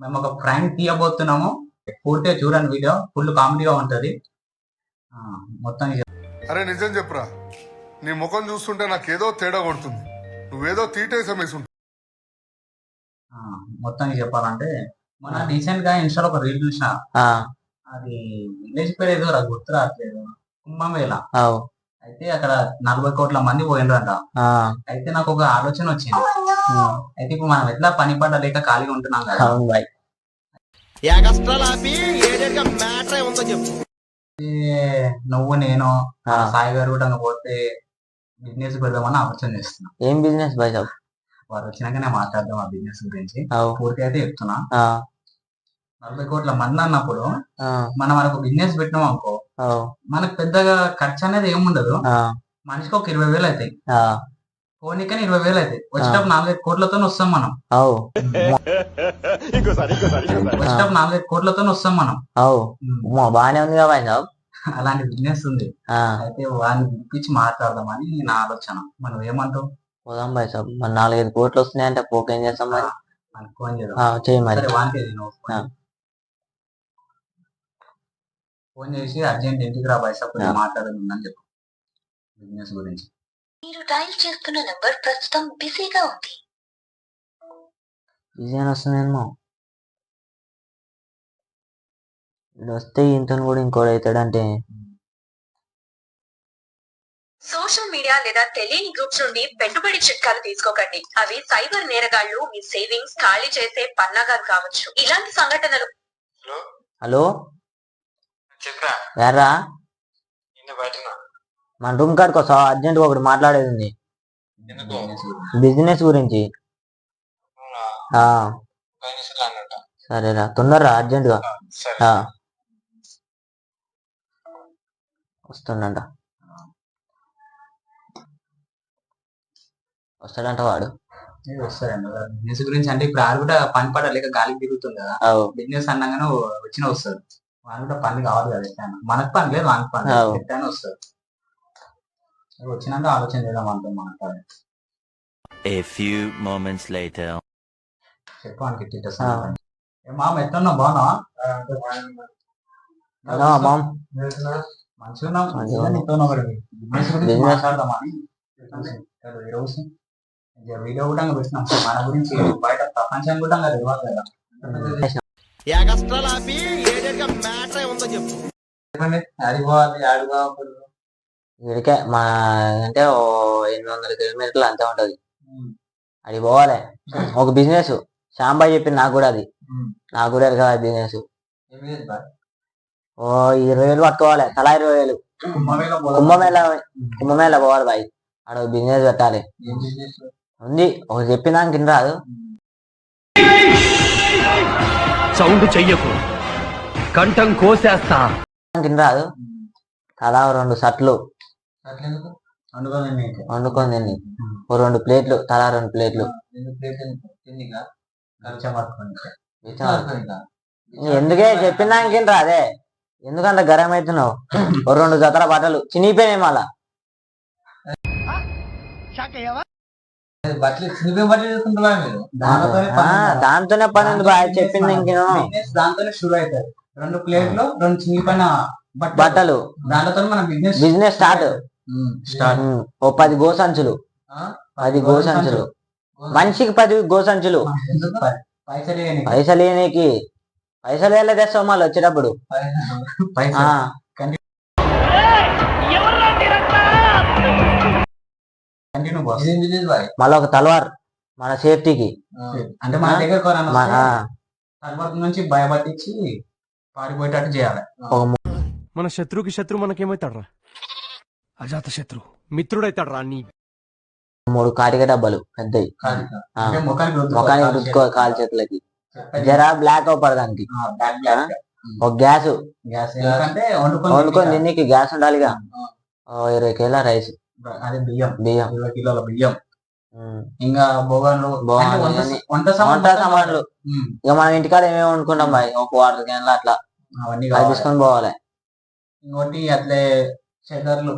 మేము ఒక ప్రాంక్ తీయబోతున్నాము. పూర్తిగా చూడండి, వీడియో ఫుల్ కామెడీగా ఉంటది. మొత్తం అరే నిజం చెప్పురా, నీ ముఖం చూస్తుంటే నాకేదో తేడా కొడుతుంది. నువ్వేదో తీటేసం వేసుంటావు. మొత్తం చెప్పాలంటే మన రీసెంట్ గా ఇన్స్టాలో ఒక రీల్ చూసిన. అది విలేజ్ పేరు ఏదో గుర్తు రావట్లేదు, కుంభమేళ. అయితే అక్కడ 40 కోట్ల మంది పోయినరంట. అయితే నాకు ఒక ఆలోచన వచ్చింది. అయితే ఇప్పుడు మనం ఎట్లా పని పడ్డ లేక ఖాళీగా ఉంటున్నాం కదా, నువ్వు నేను సాయి గారు కూడా పోతే బిజినెస్ పెడదామని ఆలోచన చేస్తున్నా. ఏం బిజినెస్ బాయ్ సాబ్? వారు వచ్చినాక నేను మాట్లాడదాం ఆ బిజినెస్ గురించి. పూర్తి అయితే చెప్తున్నా. 40 కోట్ల మంది అన్నప్పుడు మనం మనకు బిజినెస్ పెట్టినాం అనుకో, మనకు పెద్దగా ఖర్చు అనేది ఏముండదు. మనిషికి ఒక 20,000 అవుతాయి, పోనీకని 20,000 అవుతాయి. వచ్చేటప్పుడు 4-5 కోట్లతో వస్తాం మనం. వచ్చేటప్పుడు 4-5 కోట్లతో వస్తాం మనం. బానే ఉంది బాయ్ సాబ్. అలాంటి బిజినెస్ ఉంది. అయితే వాడిని పిలిపించి మాట్లాడదామని నా ఆలోచన. మనం ఏమంటావు? పోదాం బాయ్ సాబ్. మరి 4-5 కోట్లు వస్తున్నాయంటే పోకేం చేస్తాం మరి? ఫోన్ చేద్దాం. వానికి ఫోన్ చేసి అర్జెంట్ ఇంటికి రా బాయ్ సాబ్, మాట్లాడదుందని చెప్పు బిజినెస్ గురించి. మీరు డయల్ చేస్తున్న నంబర్ ప్రస్తుతం బిజీగా ఉంది. బిజీ అని వస్తుందేమో. వస్తే ఇంత కూడా ఇంకోటి అవుతాడంటే. సోషల్ మీడియా లేదా తెలియని గ్రూప్స్ నుండి పెట్టుబడి చిట్కాలు తీసుకోకండి. అవి సైబర్ నేరగాళ్లు మీ సేవింగ్స్ ఖాళీ చేసే పన్నాగాలు కావచ్చు. ఇలాంటి సంఘటనలు. హలో యారా, మన రూమ్ కాడికి వస్తావా? అర్జెంట్ ఒకటి మాట్లాడేది ఉంది బిజినెస్ గురించి. సరేరా, తొందరరా, అర్జెంట్ గా వస్తుండంట. వస్తాడంట వాడు. బిజినెస్ గురించి అంటే ఇప్పుడు ఆడు కూడా పని పడలేక గాలికి తిరుగుతుంది కదా. బిజినెస్ అన్నాగానే వచ్చిన వస్తుంది. వాడు కూడా పని కావాలి కదా. ఎట్లా మనకు పని లేదు, వానికి పని ఎట్లయినా వస్తుంది. వచ్చినాక ఆలోచన చేద్దాం అంటాం మాట్లాడే. చెప్పు వానికి మామ ఎట్లున్నా బాగున్నావా? మంచిగా మాట్లాడదామని ఈరోజు వీడియో కూడా పెట్టినాం. మన గురించి బయట ప్రపంచం కూడా తెలియదు కదా. ఇక్కడికే మా అంటే 800 కిలోమీటర్లు అంతే ఉంటది. అది పోవాలి. ఒక బిజినెస్ శాంబాయి చెప్పింది నాకు కూడా. అది నాకు కూడా కదా బిజినెస్. ఓ 20,000 పట్టుకోవాలి, తలా 20,000. కుంభమేళ పోవాలి బాయ్. ఆడ బిజినెస్ పెట్టాలి ఉంది. ఒక చెప్పినాక కింద రాదు. సౌండ్ చెయ్యకు, కంఠం కోసేస్తా. కింద రాదు. తలా 2 షర్ట్లు వండుకొని తిని, ఓ 2 ప్లేట్లు, తలా 2 ప్లేట్లు. ఎందుకే చెప్పినాక కింద రాదే? ఎందుకంత గరం అవుతున్నావు? ఓ 2 జతల బట్టలు చినిగిపోయినాయి మళ్ళా. దాంతోనే పని ఉంది బాయ్. చెప్పింది ఇంకేనో దాంతోనే షురు అవుతారు. 2 ప్లేట్లు, 2 చినిగిపోయిన బట్టలు, దాంతో మన బిజినెస్ స్టార్ట్. ఓ 10 గోసంచులు, 10 గోసంచులు, మనిషికి 10 గోసంచులు. పైసలు ఏనికి పైసలు ఎలా తెస్తావు మళ్ళీ వచ్చేటప్పుడు? మళ్ళీ ఒక తలవార్ మన సేఫ్టీకి. అంటే మన దగ్గర నుంచి భయపట్టించి పారిపోయేటట్టు చేయాలి. మన శత్రువుకి శత్రువు మనకేమవుతాడ్రా? అజాత శత్రు మిత్రుడైతాడు రా. నీ 3 కాటిక డబ్బాలు పెద్దవి ముఖానికి రుద్దుకో, కాలు చేతులకి జరా బ్లాక్ అవుపడదానికి. ఒక గ్యాస్ వండుకొని తిన్నీకి గ్యాస్ ఉండాలిగా. 20 కిలోల రైస్, అదే బియ్యం 20 కిలోల బియ్యం, ఇంకా బొగన్లు, వంట సామాన్లు. ఇక మనం ఇంటికాడ ఏమేమి వండుకుంటాం బాయ్, ఒక వాటర్ క్యాన్లు అట్లా అవన్నీ తీసుకొని పోవాలి. ఇంకోటి అట్లే చెదర్లు.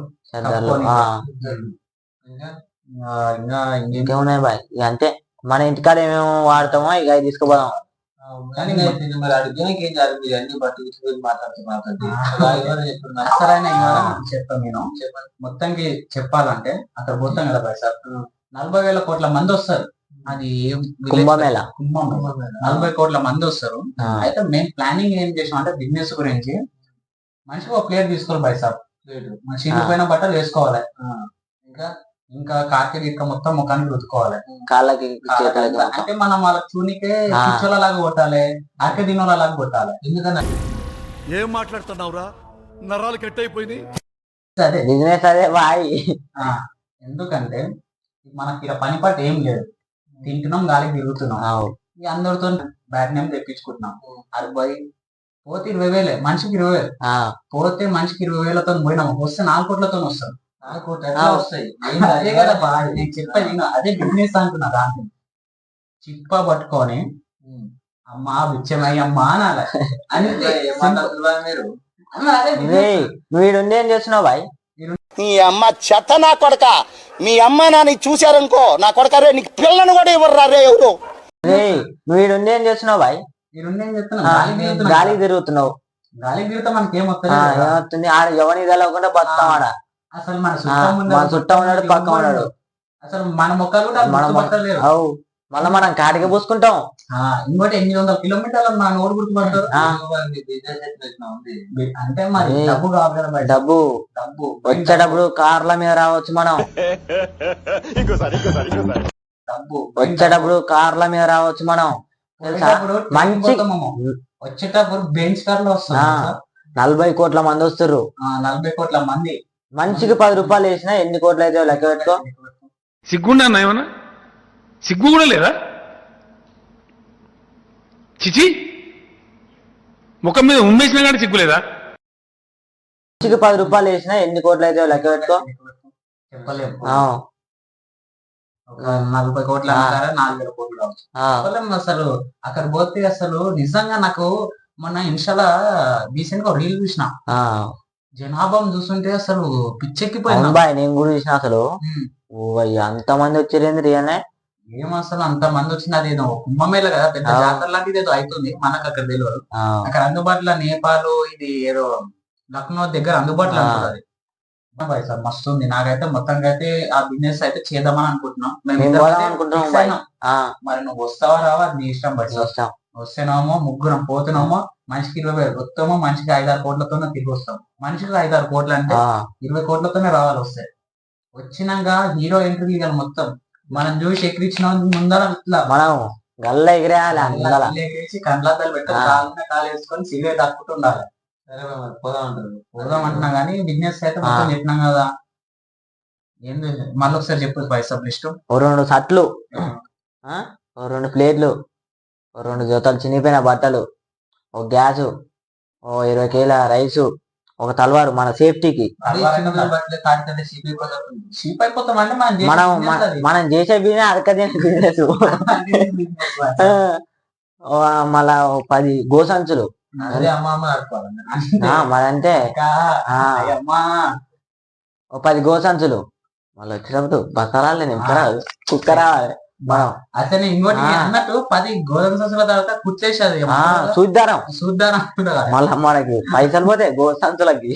ఇంకేమున్నాయి బాయ్? ఇక అంతే. మన ఇంటికాడ ఏమేమి వాడతామో ఇక తీసుకుపోదాం. కానీ మరి అడిగినాక ఏం జరుగుతుంది మీరు అన్ని బట్టి మాట్లాడుతున్నారు అసలైన చెప్తాను నేను మొత్తానికి చెప్పాలంటే అక్కడ పోతాం కదా భాయ్ సార్ 40,000 కోట్ల మంది వస్తారు. అది కుంభమేళ 40 కోట్ల మంది వస్తారు. అయితే మేము ప్లానింగ్ ఏం చేసాం అంటే బిజినెస్ గురించి మనిషికి ఒక ప్లేట్ తీసుకోవాలి భాయ్ సార్. మనిషి ఇంటిపోయిన బట్టలు వేసుకోవాలి, ఇంకా ఇంకా కాకి ఇక్క మొత్తం ముఖానికి రుద్దుకోవాలి, కాళ్ళకి అంటే మనం వాళ్ళ చూనికే లాగా కొట్టాలి, ఆకే దినోలాగా కొట్టాలి. ఎందుకన్నా ఏం మాట్లాడుతున్నావురా, నరాలు కట్ అయిపోయినాయి. అదే బిజినెస్ అదే బాయ్. ఎందుకంటే మనకి ఇక్కడ పని పాటు ఏం లేదు, తింటున్నాం గాలికి తిరుగుతున్నాం, అందరితో బ్యాట్ నేమ్ తెప్పించుకుంటున్నాం. 60 పోతే 20,000, మనిషికి 20,000 పోతే మనిషికి 20,000తో పోయినాం, వస్తే 4 కోట్లతో వస్తాం. 4 కోట్లు వస్తాయి. అదే కదా బాగా నేను చెప్పాను, అదే బిజినెస్ అంటున్నా. దాంట్లో చిప్ప పట్టుకొని అమ్మా బిచ్చమయ్యమ్మా అనాలి మీరు. నువ్వు ఏం చేస్తున్నావు బాయ్? నీ అమ్మ చెత్త నా కొడక, మీ అమ్మ నాని చూశారనుకో నా కొడక రే నీకు పిల్లను కూడా ఇవ్వరు రే ఎవరు. నువ్వు ఏం చేస్తున్నావు బాయ్? గాలికి తిరుగుతున్నావు. గాలికి తిరుగుతా మనకి ఏమవుతుంది? ఆడ ఎవరిని తెలవకుండా బతాం. ఆడ అసలు మన చుట్టం ఉన్నాడు, పక్క ఉన్నాడు, అసలు మన మొక్కలు కూడా మళ్ళీ మనం కాటికి పూసుకుంటాం. ఇంకోటి 800 కిలోమీటర్లు మన ఊరు గుర్తుపడతారు. అంటే మరి డబ్బు కావాలి కదా, డబ్బు వచ్చేటప్పుడు కార్ల మీద రావచ్చు మనం. డబ్బు వచ్చేటప్పుడు కార్ల మీద రావచ్చు మనం. మంచి వచ్చేటప్పుడు బెంచ్ కార్ లో వస్తాం. 40 కోట్ల మంది వస్తారు. 40 కోట్ల మంది మనిషికి 10 రూపాయలు వేసినా ఎన్ని కోట్లు అయితే లెక్క పెట్టుకో. సిగ్గుండా ఏమన్నా? సిగ్గు కూడా లేదా? చిచి, ముఖం మీద ఉమ్మేసినా కానీ సిగ్గు లేదా? మనిషికి 10 రూపాయలు వేసినా ఎన్ని కోట్లు అయితే లెక్క పెట్టుకో. చెప్పలేము. 40 కోట్ల 4,000 కోట్లు కావచ్చు. అసలు అక్కడ పోతే అసలు నిజంగా నాకు మొన్న ఇన్స్టాలో రీసెంట్ గా రీల్ చూసిన, జనాభా చూస్తుంటే అసలు పిచ్చెక్కిపోయింది బాయ్. నేను కూడా చూసిన. అసలు అంత మంది వచ్చారేంది రియనే? ఏం అసలు అంత మంది వచ్చింది. అదేదో కుంభమేళ కదా, పెద్ద జాతర లాంటిది ఏదో అవుతుంది, మనకు అక్కడ తెలియదు. అక్కడ అందుబాటులో నేపాల్ ఇది ఏదో లక్నో దగ్గర అందుబాటులో ఉంటుంది. సార్ మస్తు ఉంది. నాకైతే మొత్తంగా అయితే ఆ బిజినెస్ అయితే చేద్దామని అనుకుంటున్నాం. మరి నువ్వు వస్తావా రావా నీ ఇష్టం. బట్టి వస్తేనేమో ముగ్గురం పోతున్నామో మనిషికి 20,000 వస్తామో మనిషికి 5-6 కోట్లతో తిరిగి వస్తాం. మనిషికి 5-6 కోట్లు అంటే 20 కోట్లతోనే రావాలి. వస్తాయి వచ్చినాక హీరో ఎంట్రీ ఇవ్వాలి మొత్తం. మనం చూసి ఎక్కిరించిన ముందర ఇట్లా మనం గల్ల ఎగిరేయాలి, ఎగిరేసి కండ్లాద్దలు పెట్టాలి, కాలు వేసుకొని సిగరెట్ తక్కుతూ ఉండాలి. పోదాం అంటున్నా కానీ బిజినెస్ అయితే మొత్తం చెప్పినాం కదా. ఏంది మళ్ళీ ఒకసారి చెప్పు పైసా లిస్ట్. 2 షర్ట్లు, 2 ప్లేట్లు, 2 జతలు చినిగిపోయిన బట్టలు, 1 గ్యాసు, 20 కేల రైసు, 1 తలవారు మన సేఫ్టీకి. మనం చేసే బిజినెస్ అడకదే బిజినెస్. మళ్ళా 10 గోసంచులు మరంటే 10 గోసంచులు. మళ్ళీ వచ్చినప్పుడు బసరాలే నింపరాదు, కుక్క రావాలి. అసలు ఇంకోటి అన్నట్టు 10 గోధుమ సంచుల తర్వాత కుచ్చేసేది చూద్దారం. మళ్ళీ మనకి పైసలు పోతే గోసంచులకి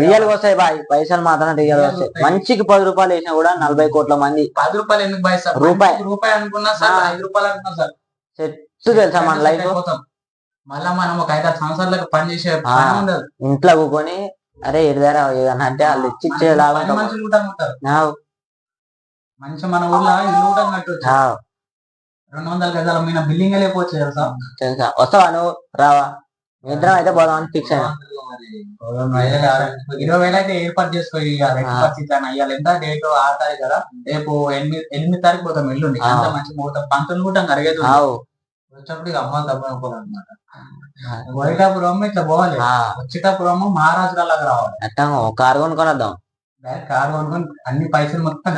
రియల్ వస్తాయి బాయ్. పైసలు మాత్రం రియల్ వస్తాయి. మంచికి 10 రూపాయలు వేసినా కూడా 40 కోట్ల మంది. 10 రూపాయలు ఎందుకు బాయ్ సార్? రూపాయి అనుకున్నా సార్, 5 రూపాయలు అనుకున్నా సార్, చెట్టు తెలుసా మన లైఫ్. మళ్ళా మనం ఒక 5-6 సంవత్సరాలకు పని చేసే పని ఉండదు. ఇంట్లో కూకొని అరే ఎడదారా ఏదన్నా అంటే వాళ్ళు ఇచ్చిచ్చేలాగా మంచి మన ఊర్లో ఇల్లు కూడా కట్టొచ్చు. 200 గజాల మీద బిల్డింగ్ లేకపోవచ్చు తెలుసా. వస్తావా నువ్వు రావా? ఇద్దరం అయితే పోదామని ఫిక్స్ అయినా. 20,000 అయితే ఏర్పాటు చేసుకోవాలి. అయ్యాలి ఎంత డేట్ 6 తారీఖు కదా, రేపు 8 తారీఖు పోతాం. ఎల్లుండి అంత మంచి పోతాం. పంతులు కూడా అడిగేది వచ్చేప్పుడు ఇక అమ్మాయిలు తప్ప అనుకోవాలన్నమాట. పోయేటప్పుడు ఇట్లా పోవాలి, వచ్చేటప్పుడు మహారాజు లాగా రావాలి. అట్టా ఒక కారు కొనుక్కొని వద్దాం. కారు కొనుక్కొని అన్ని పైసలు మొత్తం